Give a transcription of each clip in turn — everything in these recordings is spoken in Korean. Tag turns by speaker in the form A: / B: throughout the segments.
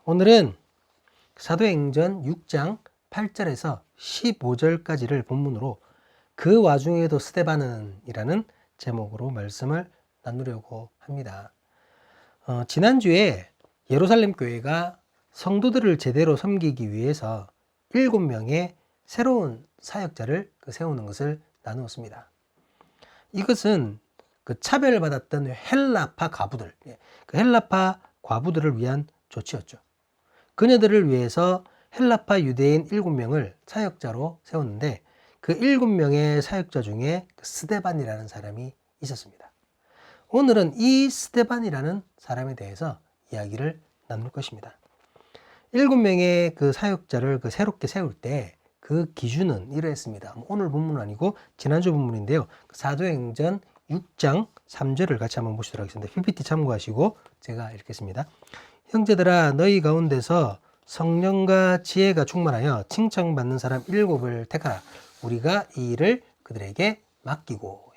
A: 오늘은 사도행전 6장 8절에서 15절까지를 본문으로 그 와중에도 스데반은 이라는 제목으로 말씀을 나누려고 합니다. 지난주에 예루살렘 교회가 성도들을 제대로 섬기기 위해서 7명의 새로운 사역자를 세우는 것을 나누었습니다. 이것은 그 차별받았던 헬라파 과부들, 그 헬라파 과부들을 위한 조치였죠. 그녀들을 위해서 헬라파 유대인 7명을 사역자로 세웠는데 그 7명의 사역자 중에 스데반이라는 사람이 있었습니다. 오늘은 이 스데반이라는 사람에 대해서 이야기를 나눌 것입니다. 7명의 그 사역자를 새롭게 세울 때 그 기준은 이러했습니다. 오늘 본문은 아니고 지난주 본문인데요. 사도행전 6장 3절을 같이 한번 보시도록 하겠습니다. PPT 참고하시고 제가 읽겠습니다. 형제들아, 너희 가운데서 성령과 지혜가 충만하여 칭찬받는 사람 7을 택하라. 우리가 이 일을 그들에게 맡기고.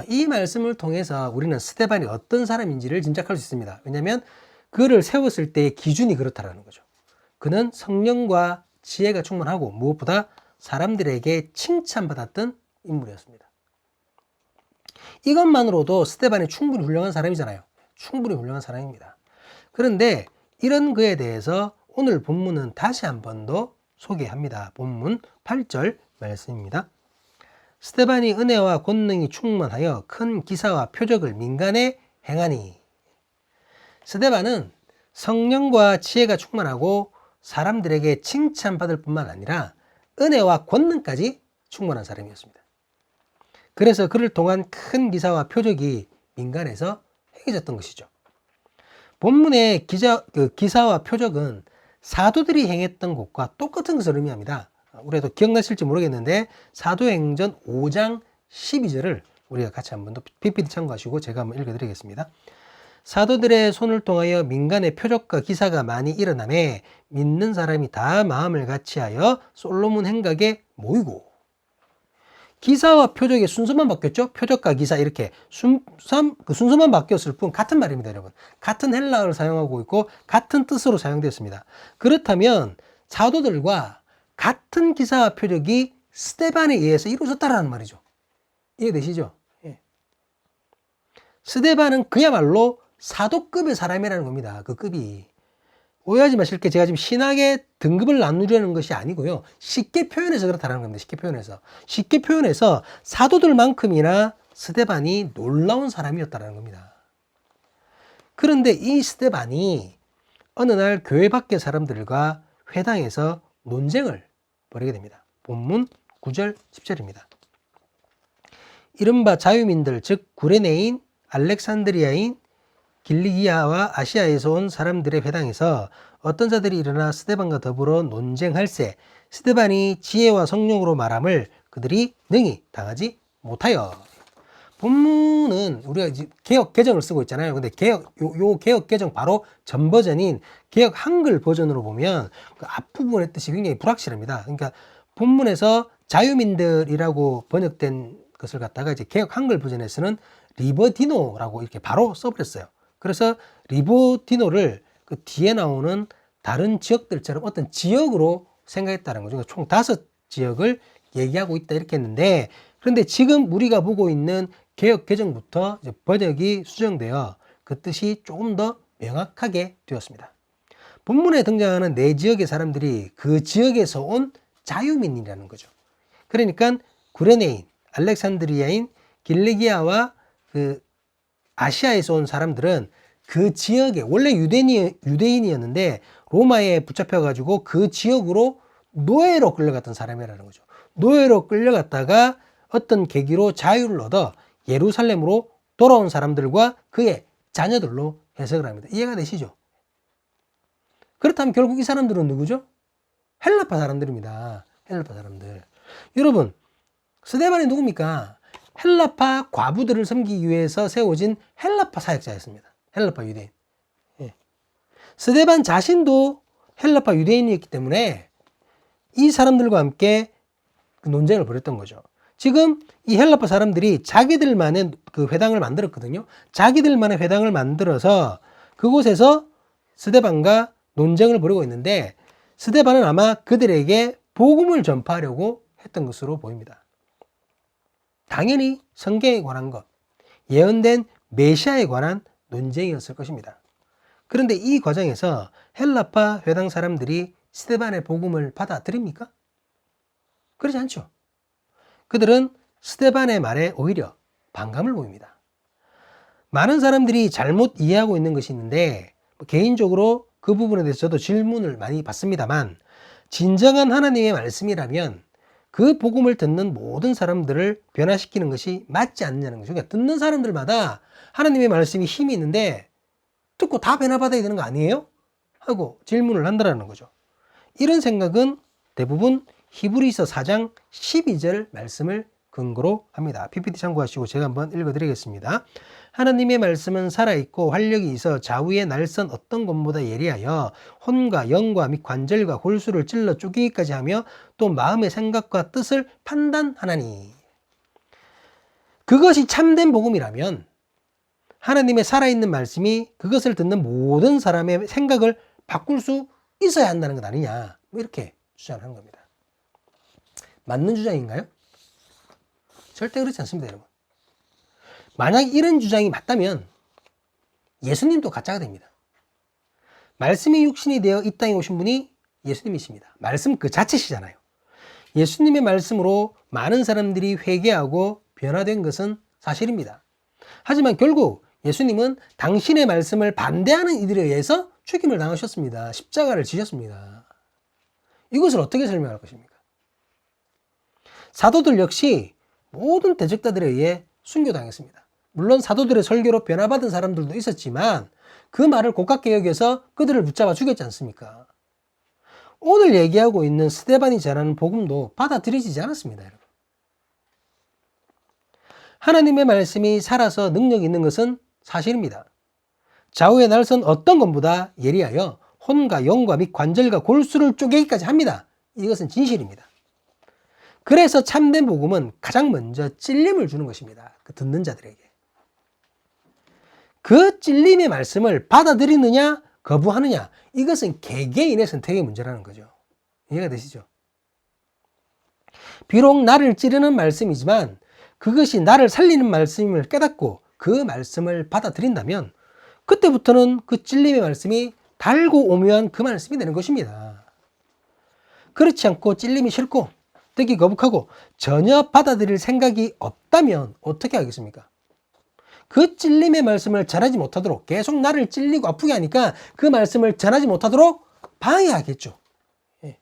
A: 이 말씀을 통해서 우리는 스데반이 어떤 사람인지를 짐작할 수 있습니다. 왜냐하면 그를 세웠을 때의 기준이 그렇다라는 거죠. 그는 성령과 지혜가 충만하고 무엇보다 사람들에게 칭찬받았던 인물이었습니다. 이것만으로도 스데반이 충분히 훌륭한 사람이잖아요. 충분히 훌륭한 사람입니다. 그런데 이런 그에 대해서 오늘 본문은 다시 한 번 더 소개합니다. 본문 8절 말씀입니다. 스데반이 은혜와 권능이 충만하여 큰 기사와 표적을 민간에 행하니. 스데반은 성령과 지혜가 충만하고 사람들에게 칭찬받을 뿐만 아니라 은혜와 권능까지 충만한 사람이었습니다. 그래서 그를 통한 큰 기사와 표적이 민간에서 행해졌던 것이죠. 본문의 기사와 표적은 사도들이 행했던 것과 똑같은 것을 의미합니다. 우리도 기억나실지 모르겠는데 사도행전 5장 12절을 우리가 같이 한번 더 PPT 참고하시고 제가 한번 읽어드리겠습니다. 사도들의 손을 통하여 민간의 표적과 기사가 많이 일어나매 믿는 사람이 다 마음을 같이하여 솔로몬 행각에 모이고. 기사와 표적의 순서만 바뀌었죠. 표적과 기사 이렇게 순서만 바뀌었을 뿐 같은 말입니다, 여러분. 같은 헬라어를 사용하고 있고 같은 뜻으로 사용되었습니다. 그렇다면 사도들과 같은 기사와 표적이 스데반에 의해서 이루어졌다라는 말이죠. 이해되시죠? 예. 스데반은 그야말로 사도급의 사람이라는 겁니다. 그 급이. 오해하지 마실 게 제가 지금 신학의 등급을 나누려는 것이 아니고요. 쉽게 표현해서 그렇다는 겁니다. 쉽게 표현해서 사도들만큼이나 스데반이 놀라운 사람이었다는 겁니다. 그런데 이 스데반이 어느 날 교회 밖의 사람들과 회당에서 논쟁을 벌이게 됩니다. 본문 9절 10절입니다. 이른바 자유민들 즉 구레네인, 알렉산드리아인, 길리기아와 아시아에서 온 사람들의 회당에서 어떤 자들이 일어나 스데반과 더불어 논쟁할세 스데반이 지혜와 성령으로 말함을 그들이 능히 당하지 못하여. 본문은 우리가 이제 개역 개정을 쓰고 있잖아요. 근데 요 개역 개정 바로 전 버전인 개역 한글 버전으로 보면 그 앞부분의 뜻이 굉장히 불확실합니다. 그러니까 본문에서 자유민들이라고 번역된 것을 갖다가 이제 개역 한글 버전에서는 리버디노라고 이렇게 바로 써버렸어요. 그래서 리버디노를 그 뒤에 나오는 다른 지역들처럼 어떤 지역으로 생각했다는 거죠. 총 5지역을 얘기하고 있다 이렇게 했는데, 그런데 지금 우리가 보고 있는 개역 개정부터 이제 번역이 수정되어 그 뜻이 조금 더 명확하게 되었습니다. 본문에 등장하는 4지역의 사람들이 그 지역에서 온 자유민이라는 거죠. 그러니까 구레네인, 알렉산드리아인, 길리기아와 그 아시아에서 온 사람들은 그 지역에 원래 유대인이었는데 로마에 붙잡혀가지고 그 지역으로 노예로 끌려갔던 사람이라는 거죠. 노예로 끌려갔다가 어떤 계기로 자유를 얻어 예루살렘으로 돌아온 사람들과 그의 자녀들로 해석을 합니다. 이해가 되시죠? 그렇다면 결국 이 사람들은 누구죠? 헬라파 사람들입니다. 헬라파 사람들. 여러분, 스데반이 누굽니까? 헬라파 과부들을 섬기기 위해서 세워진 헬라파 사역자였습니다. 헬라파 유대인. 예. 스데반 자신도 헬라파 유대인이었기 때문에 이 사람들과 함께 논쟁을 벌였던 거죠. 지금 이 헬라파 사람들이 자기들만의 그 회당을 만들었거든요. 자기들만의 회당을 만들어서 그곳에서 스데반과 논쟁을 벌이고 있는데 스데반은 아마 그들에게 복음을 전파하려고 했던 것으로 보입니다. 당연히 성경에 관한 것, 예언된 메시아에 관한 논쟁이었을 것입니다. 그런데 이 과정에서 헬라파 회당 사람들이 스데반의 복음을 받아들입니까? 그렇지 않죠. 그들은 스데반의 말에 오히려 반감을 보입니다. 많은 사람들이 잘못 이해하고 있는 것이 있는데 개인적으로 그 부분에 대해서 저도 질문을 많이 받습니다만 진정한 하나님의 말씀이라면 그 복음을 듣는 모든 사람들을 변화시키는 것이 맞지 않느냐는 거죠. 그러니까 듣는 사람들마다 하나님의 말씀이 힘이 있는데 듣고 다 변화받아야 되는 거 아니에요? 하고 질문을 한다는 거죠. 이런 생각은 대부분 히브리서 4장 12절 말씀을 근거로 합니다. PPT 참고하시고 제가 한번 읽어드리겠습니다. 하나님의 말씀은 살아있고 활력이 있어 좌우의 날선 어떤 것보다 예리하여 혼과 영과 및 관절과 골수를 찔러 쪼개기까지 하며 또 마음의 생각과 뜻을 판단하나니. 그것이 참된 복음이라면 하나님의 살아있는 말씀이 그것을 듣는 모든 사람의 생각을 바꿀 수 있어야 한다는 것 아니냐, 뭐 이렇게 주장하는 겁니다. 맞는 주장인가요? 절대 그렇지 않습니다, 여러분. 만약 이런 주장이 맞다면 예수님도 가짜가 됩니다. 말씀이 육신이 되어 이 땅에 오신 분이 예수님이십니다. 말씀 그 자체시잖아요. 예수님의 말씀으로 많은 사람들이 회개하고 변화된 것은 사실입니다. 하지만 결국 예수님은 당신의 말씀을 반대하는 이들에 의해서 죽임을 당하셨습니다. 십자가를 지셨습니다. 이것을 어떻게 설명할 것입니까? 사도들 역시 모든 대적자들에 의해 순교당했습니다. 물론 사도들의 설교로 변화받은 사람들도 있었지만 그 말을 고깝게 여겨서 그들을 붙잡아 죽였지 않습니까? 오늘 얘기하고 있는 스데반이 전하는 복음도 받아들여지지 않았습니다, 여러분. 하나님의 말씀이 살아서 능력이 있는 것은 사실입니다. 좌우의 날선 어떤 것보다 예리하여 혼과 영과 및 관절과 골수를 쪼개기까지 합니다. 이것은 진실입니다. 그래서 참된 복음은 가장 먼저 찔림을 주는 것입니다. 그 듣는 자들에게. 그 찔림의 말씀을 받아들이느냐 거부하느냐, 이것은 개개인의 선택의 문제라는 거죠. 이해가 되시죠? 비록 나를 찌르는 말씀이지만 그것이 나를 살리는 말씀임을 깨닫고 그 말씀을 받아들인다면 그때부터는 그 찔림의 말씀이 달고 오묘한 그 말씀이 되는 것입니다. 그렇지 않고 찔림이 싫고 듣기 거북하고 전혀 받아들일 생각이 없다면 어떻게 하겠습니까? 그 찔림의 말씀을 전하지 못하도록 계속 나를 찔리고 아프게 하니까 그 말씀을 전하지 못하도록 방해하겠죠. 예.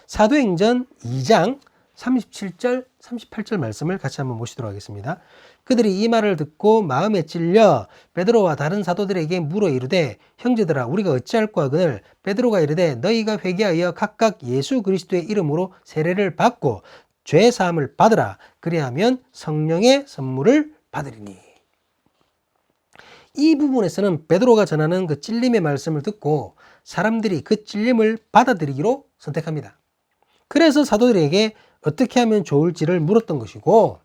A: 사도행전 2장 37절 38절 말씀을 같이 한번 보시도록 하겠습니다. 그들이 이 말을 듣고 마음에 찔려 베드로와 다른 사도들에게 물어 이르되 형제들아 우리가 어찌할꼬 하거늘 베드로가 이르되 너희가 회개하여 각각 예수 그리스도의 이름으로 세례를 받고 죄 사함을 받으라. 그리하면 성령의 선물을 받으리니. 이 부분에서는 베드로가 전하는 그 찔림의 말씀을 듣고 사람들이 그 찔림을 받아들이기로 선택합니다. 그래서 사도들에게 어떻게 하면 좋을지를 물었던 것이고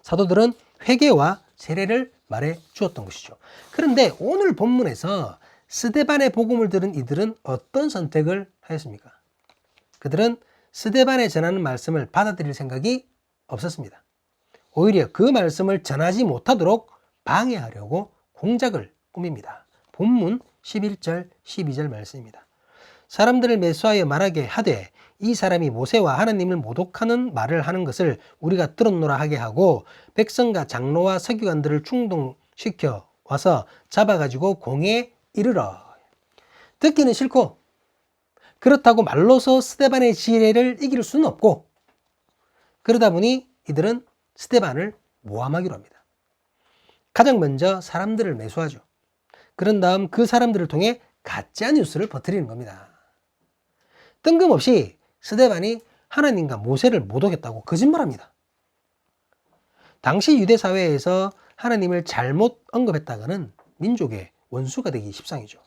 A: 사도들은 회개와 세례를 말해 주었던 것이죠. 그런데 오늘 본문에서 스데반의 복음을 들은 이들은 어떤 선택을 하였습니까? 그들은 스데반에 전하는 말씀을 받아들일 생각이 없었습니다. 오히려 그 말씀을 전하지 못하도록 방해하려고 공작을 꾸밉니다. 본문 11절 12절 말씀입니다. 사람들을 매수하여 말하게 하되 이 사람이 모세와 하나님을 모독하는 말을 하는 것을 우리가 들었노라 하게 하고 백성과 장로와 서기관들을 충동시켜 와서 잡아가지고 공에 이르러. 듣기는 싫고 그렇다고 말로서 스데반의 지혜를 이길 수는 없고 그러다 보니 이들은 스데반을 모함하기로 합니다. 가장 먼저 사람들을 매수하죠. 그런 다음 그 사람들을 통해 가짜 뉴스를 퍼뜨리는 겁니다. 뜬금없이 스데반이 하나님과 모세를 모독했다고 거짓말합니다. 당시 유대 사회에서 하나님을 잘못 언급했다가는 민족의 원수가 되기 십상이죠.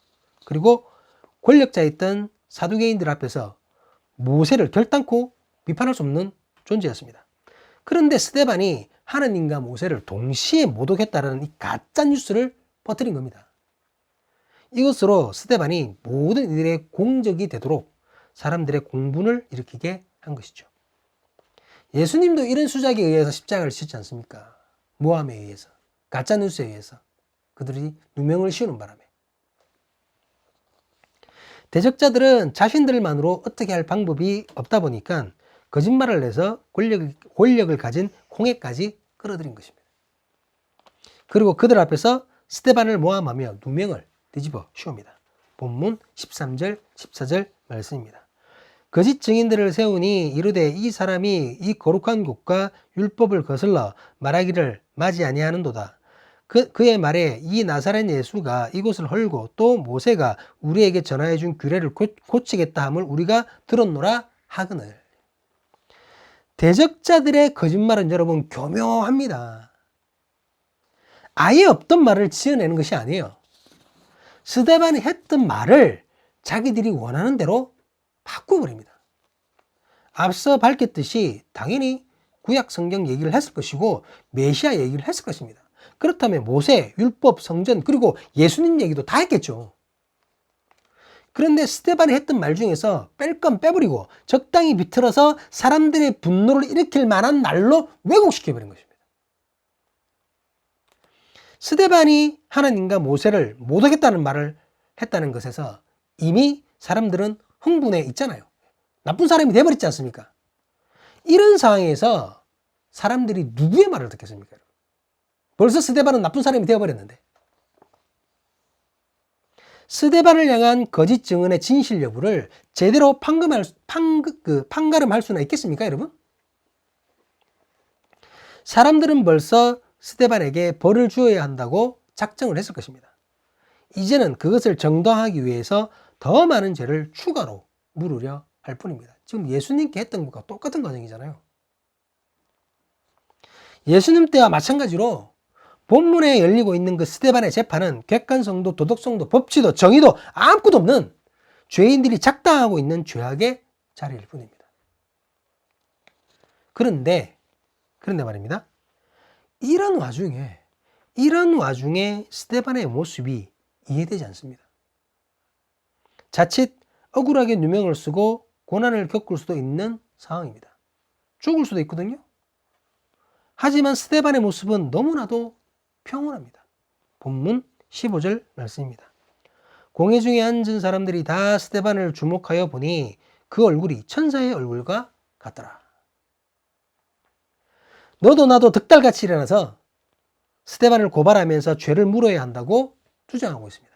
A: 그리고 권력자였던 사두개인들 앞에서 모세를 결단코 비판할 수 없는 존재였습니다. 그런데 스데반이 하나님과 모세를 동시에 모독했다는 이 가짜 뉴스를 퍼뜨린 겁니다. 이것으로 스데반이 모든 이들의 공적이 되도록 사람들의 공분을 일으키게 한 것이죠. 예수님도 이런 수작에 의해서 십자가를 지셨지 않습니까? 모함에 의해서, 가짜뉴스에 의해서 그들이 누명을 씌우는 바람에. 대적자들은 자신들만으로 어떻게 할 방법이 없다 보니까 거짓말을 내서 권력을 가진 공회까지 끌어들인 것입니다. 그리고 그들 앞에서 스데반을 모함하며 누명을 뒤집어 씌웁니다. 본문 13절, 14절 말씀입니다. 거짓 증인들을 세우니 이르되 이 사람이 이 거룩한 곳과 율법을 거슬러 말하기를 맞이 아니하는도다. 그의 말에 이 나사렛 예수가 이곳을 헐고 또 모세가 우리에게 전하여 준 규례를 고치겠다 함을 우리가 들었노라 하거늘. 대적자들의 거짓말은 여러분 교묘합니다. 아예 없던 말을 지어내는 것이 아니에요. 스데반이 했던 말을 자기들이 원하는 대로 바꿔버립니다. 앞서 밝혔듯이 당연히 구약 성경 얘기를 했을 것이고 메시아 얘기를 했을 것입니다. 그렇다면 모세, 율법, 성전 그리고 예수님 얘기도 다 했겠죠. 그런데 스데반이 했던 말 중에서 뺄 건 빼버리고 적당히 비틀어서 사람들의 분노를 일으킬 만한 말로 왜곡시켜버린 것입니다. 스데반이 하나님과 모세를 못 하겠다는 말을 했다는 것에서 이미 사람들은 흥분해 있잖아요. 나쁜 사람이 돼버렸지 않습니까? 이런 상황에서 사람들이 누구의 말을 듣겠습니까? 벌써 스데반은 나쁜 사람이 되어버렸는데. 스데반을 향한 거짓 증언의 진실 여부를 제대로 판가름할 수는 있겠습니까, 여러분? 사람들은 벌써 스데반에게 벌을 주어야 한다고 작정을 했을 것입니다. 이제는 그것을 정당하기 위해서 더 많은 죄를 추가로 물으려 할 뿐입니다. 지금 예수님께 했던 것과 똑같은 과정이잖아요. 예수님 때와 마찬가지로 본문에 열리고 있는 그 스데반의 재판은 객관성도 도덕성도 법치도 정의도 아무것도 없는 죄인들이 작당하고 있는 죄악의 자리일 뿐입니다. 그런데 말입니다. 이런 와중에 스데반의 모습이 이해되지 않습니다. 자칫 억울하게 누명을 쓰고 고난을 겪을 수도 있는 상황입니다. 죽을 수도 있거든요. 하지만 스데반의 모습은 너무나도 평온합니다. 본문 15절 말씀입니다. 공회 중에 앉은 사람들이 다 스데반을 주목하여 보니 그 얼굴이 천사의 얼굴과 같더라. 너도 나도 득달같이 일어나서 스데반을 고발하면서 죄를 물어야 한다고 주장하고 있습니다.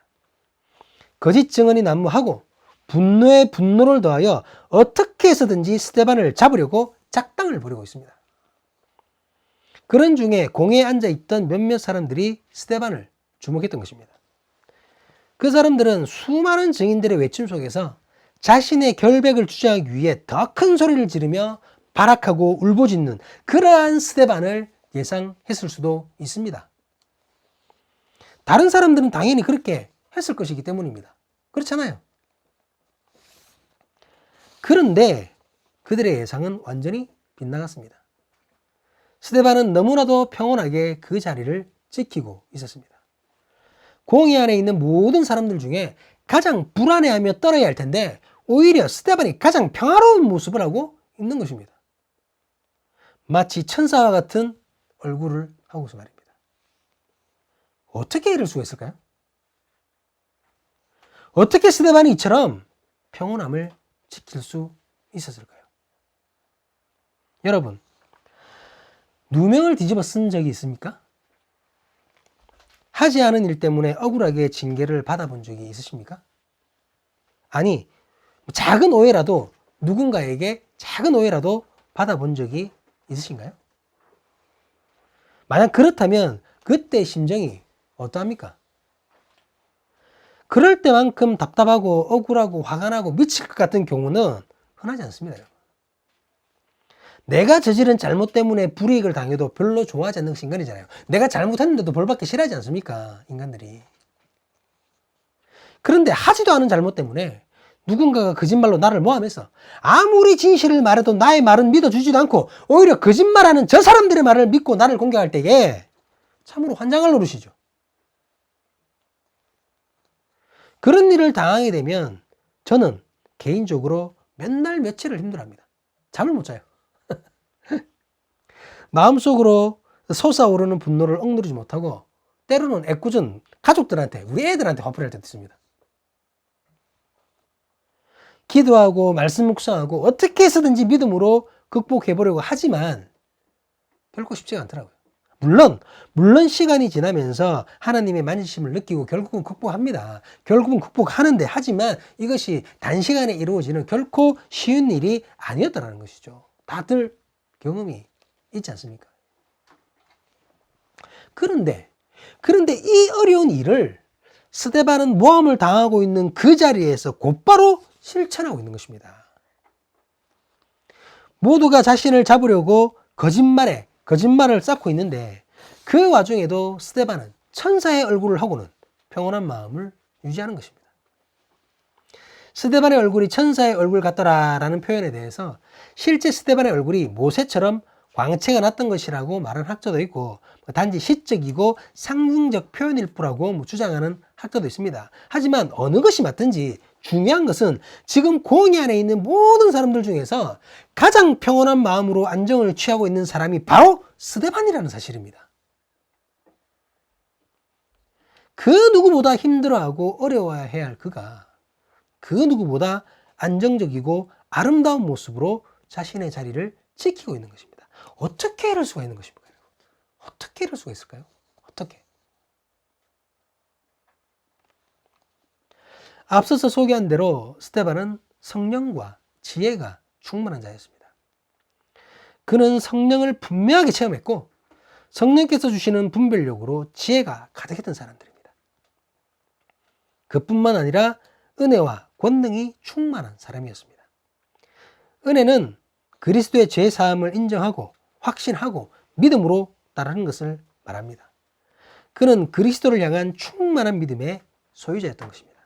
A: 거짓 증언이 난무하고 분노에 분노를 더하여 어떻게 해서든지 스데반을 잡으려고 작당을 벌이고 있습니다. 그런 중에 공회에 앉아있던 몇몇 사람들이 스데반을 주목했던 것입니다. 그 사람들은 수많은 증인들의 외침 속에서 자신의 결백을 주장하기 위해 더 큰 소리를 지르며 발악하고 울부짖는 그러한 스데반을 예상했을 수도 있습니다. 다른 사람들은 당연히 그렇게 했을 것이기 때문입니다. 그렇잖아요. 그런데 그들의 예상은 완전히 빗나갔습니다. 스데반은 너무나도 평온하게 그 자리를 지키고 있었습니다. 공회 안에 있는 모든 사람들 중에 가장 불안해하며 떨어야 할 텐데 오히려 스데반이 가장 평화로운 모습을 하고 있는 것입니다. 마치 천사와 같은 얼굴을 하고서 말입니다. 어떻게 이럴 수가 있을까요? 어떻게 스데반이 이처럼 평온함을 지킬 수 있었을까요? 여러분, 누명을 뒤집어 쓴 적이 있습니까? 하지 않은 일 때문에 억울하게 징계를 받아본 적이 있으십니까? 아니, 작은 오해라도 누군가에게 작은 오해라도 받아본 적이 있으신가요? 만약 그렇다면 그때 심정이 어떠합니까? 그럴 때만큼 답답하고 억울하고 화가 나고 미칠 것 같은 경우는 흔하지 않습니다. 여러분. 내가 저지른 잘못 때문에 불이익을 당해도 별로 좋아하지 않는 것이 인간이잖아요. 내가 잘못했는데도 벌받기 싫어하지 않습니까? 인간들이. 그런데 하지도 않은 잘못 때문에 누군가가 거짓말로 나를 모함해서 아무리 진실을 말해도 나의 말은 믿어주지도 않고 오히려 거짓말하는 저 사람들의 말을 믿고 나를 공격할 때에 참으로 환장할 노릇이죠. 그런 일을 당하게 되면 저는 개인적으로 몇 날 며칠을 힘들어합니다. 잠을 못 자요. 마음속으로 솟아오르는 분노를 억누르지 못하고 때로는 애꿎은 가족들한테, 우리 애들한테 화풀이 할 때도 있습니다. 기도하고 말씀 묵상하고 어떻게 해서든지 믿음으로 극복해보려고 하지만 결코 쉽지가 않더라고요. 물론 시간이 지나면서 하나님의 만지심을 느끼고 결국은 극복합니다. 결국은 극복하는데, 하지만 이것이 단시간에 이루어지는 결코 쉬운 일이 아니었다는 것이죠. 다들 경험이 있지 않습니까? 그런데 이 어려운 일을 스데반은 모함을 당하고 있는 그 자리에서 곧바로 실천하고 있는 것입니다. 모두가 자신을 잡으려고 거짓말을 쌓고 있는데 그 와중에도 스데반은 천사의 얼굴을 하고는 평온한 마음을 유지하는 것입니다. 스데반의 얼굴이 천사의 얼굴 같더라라는 표현에 대해서 실제 스데반의 얼굴이 모세처럼 광채가 났던 것이라고 말하는 학자도 있고, 단지 시적이고 상징적 표현일 뿐이라고 주장하는 학자도 있습니다. 하지만 어느 것이 맞든지 중요한 것은 지금 공의 안에 있는 모든 사람들 중에서 가장 평온한 마음으로 안정을 취하고 있는 사람이 바로 스데반이라는 사실입니다. 그 누구보다 힘들어하고 어려워해야 할 그가 그 누구보다 안정적이고 아름다운 모습으로 자신의 자리를 지키고 있는 것입니다. 어떻게 이럴 수가 있는 것입니까? 어떻게 이럴 수가 있을까요? 어떻게? 앞서서 소개한 대로 스데반은 성령과 지혜가 충만한 자였습니다. 그는 성령을 분명하게 체험했고 성령께서 주시는 분별력으로 지혜가 가득했던 사람들입니다. 그뿐만 아니라 은혜와 권능이 충만한 사람이었습니다. 은혜는 그리스도의 죄 사함을 인정하고 확신하고 믿음으로 따르는 것을 말합니다. 그는 그리스도를 향한 충만한 믿음의 소유자였던 것입니다.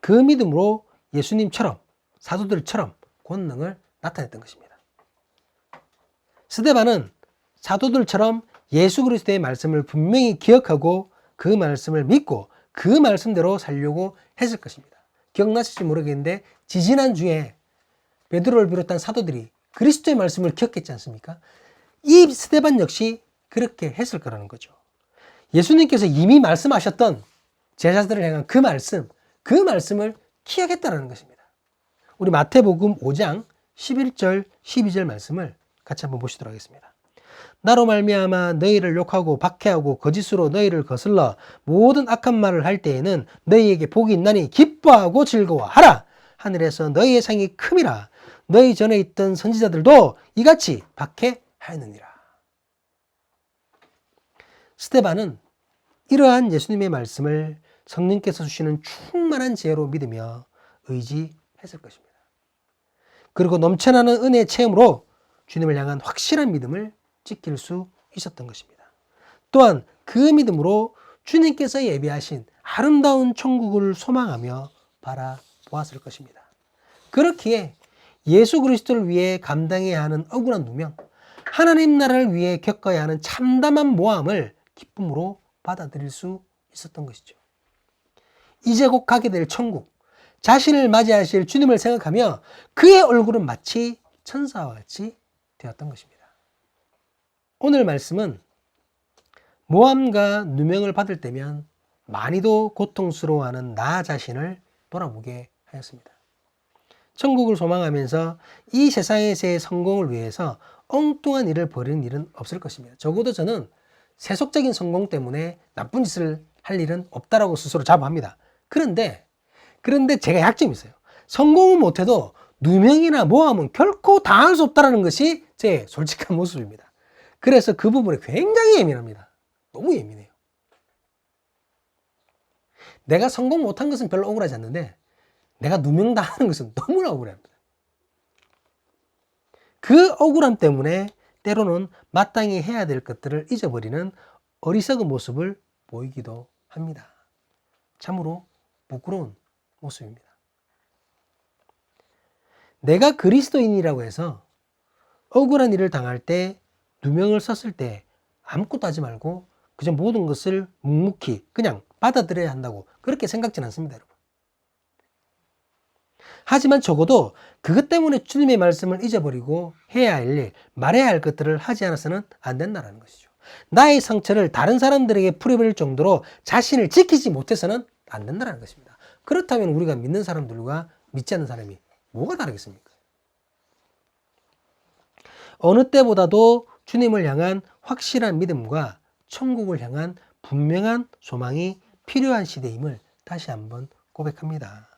A: 그 믿음으로 예수님처럼, 사도들처럼 권능을 나타냈던 것입니다. 스데반은 사도들처럼 예수 그리스도의 말씀을 분명히 기억하고 그 말씀을 믿고 그 말씀대로 살려고 했을 것입니다. 기억나실지 모르겠는데 지지난주에 베드로를 비롯한 사도들이 그리스도의 말씀을 기억했지 않습니까? 이 스데반 역시 그렇게 했을 거라는 거죠. 예수님께서 이미 말씀하셨던 제자들을 향한 그 말씀을 기억했다는 것입니다. 우리 마태복음 5장 11절 12절 말씀을 같이 한번 보시도록 하겠습니다. 나로 말미암아 너희를 욕하고 박해하고 거짓으로 너희를 거슬러 모든 악한 말을 할 때에는 너희에게 복이 있나니 기뻐하고 즐거워하라. 하늘에서 너희의 상이 큼이라. 너희 전에 있던 선지자들도 이같이 박해하였느니라. 스데반은 이러한 예수님의 말씀을 성령께서 주시는 충만한 지혜로 믿으며 의지했을 것입니다. 그리고 넘쳐나는 은혜의 체험으로 주님을 향한 확실한 믿음을 지킬 수 있었던 것입니다. 또한 그 믿음으로 주님께서 예비하신 아름다운 천국을 소망하며 바라보았을 것입니다. 그렇기에 예수 그리스도를 위해 감당해야 하는 억울한 누명, 하나님 나라를 위해 겪어야 하는 참담한 모함을 기쁨으로 받아들일 수 있었던 것이죠. 이제 곧 가게 될 천국, 자신을 맞이하실 주님을 생각하며 그의 얼굴은 마치 천사와 같이 되었던 것입니다. 오늘 말씀은 모함과 누명을 받을 때면 많이도 고통스러워하는 나 자신을 돌아보게 하였습니다. 천국을 소망하면서 이 세상에서의 성공을 위해서 엉뚱한 일을 벌이는 일은 없을 것입니다. 적어도 저는 세속적인 성공 때문에 나쁜 짓을 할 일은 없다라고 스스로 자부합니다. 그런데 제가 약점이 있어요. 성공은 못해도 누명이나 모함은 결코 당할 수 없다는 것이 제 솔직한 모습입니다. 그래서 그 부분에 굉장히 예민합니다. 너무 예민해요. 내가 성공 못한 것은 별로 억울하지 않는데 내가 누명당하는 것은 너무나 억울합니다. 그 억울함 때문에 때로는 마땅히 해야 될 것들을 잊어버리는 어리석은 모습을 보이기도 합니다. 참으로 부끄러운 모습입니다. 내가 그리스도인이라고 해서 억울한 일을 당할 때, 누명을 썼을 때 아무것도 하지 말고 그저 모든 것을 묵묵히 그냥 받아들여야 한다고 그렇게 생각지는 않습니다, 여러분. 하지만 적어도 그것 때문에 주님의 말씀을 잊어버리고 해야 할 일, 말해야 할 것들을 하지 않아서는 안 된다는 것이죠. 나의 상처를 다른 사람들에게 풀어버릴 정도로 자신을 지키지 못해서는 안 된다는 것입니다. 그렇다면 우리가 믿는 사람들과 믿지 않는 사람이 뭐가 다르겠습니까? 어느 때보다도 주님을 향한 확실한 믿음과 천국을 향한 분명한 소망이 필요한 시대임을 다시 한번 고백합니다.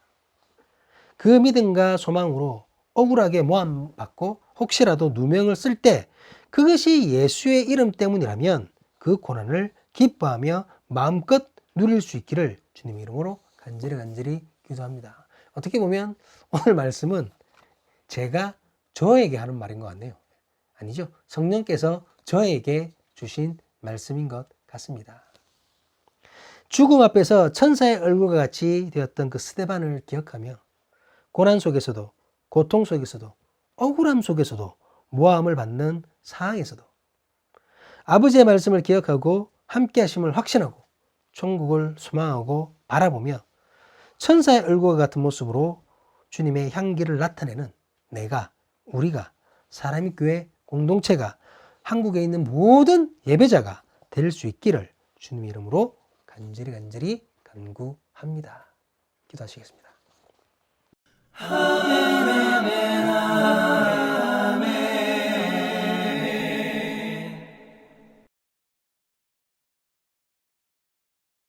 A: 그 믿음과 소망으로 억울하게 모함받고 혹시라도 누명을 쓸 때 그것이 예수의 이름 때문이라면 그 고난을 기뻐하며 마음껏 누릴 수 있기를 주님의 이름으로 간절히 기도합니다. 어떻게 보면 오늘 말씀은 제가 저에게 하는 말인 것 같네요. 아니죠. 성령께서 저에게 주신 말씀인 것 같습니다. 죽음 앞에서 천사의 얼굴과 같이 되었던 그 스데반을 기억하며 고난 속에서도, 고통 속에서도, 억울함 속에서도, 모함을 받는 상황에서도 아버지의 말씀을 기억하고 함께 하심을 확신하고 천국을 소망하고 바라보며 천사의 얼굴과 같은 모습으로 주님의 향기를 나타내는 내가, 우리가, 사람의 교회 공동체가, 한국에 있는 모든 예배자가 될 수 있기를 주님의 이름으로 간절히 간구합니다. 기도하시겠습니다.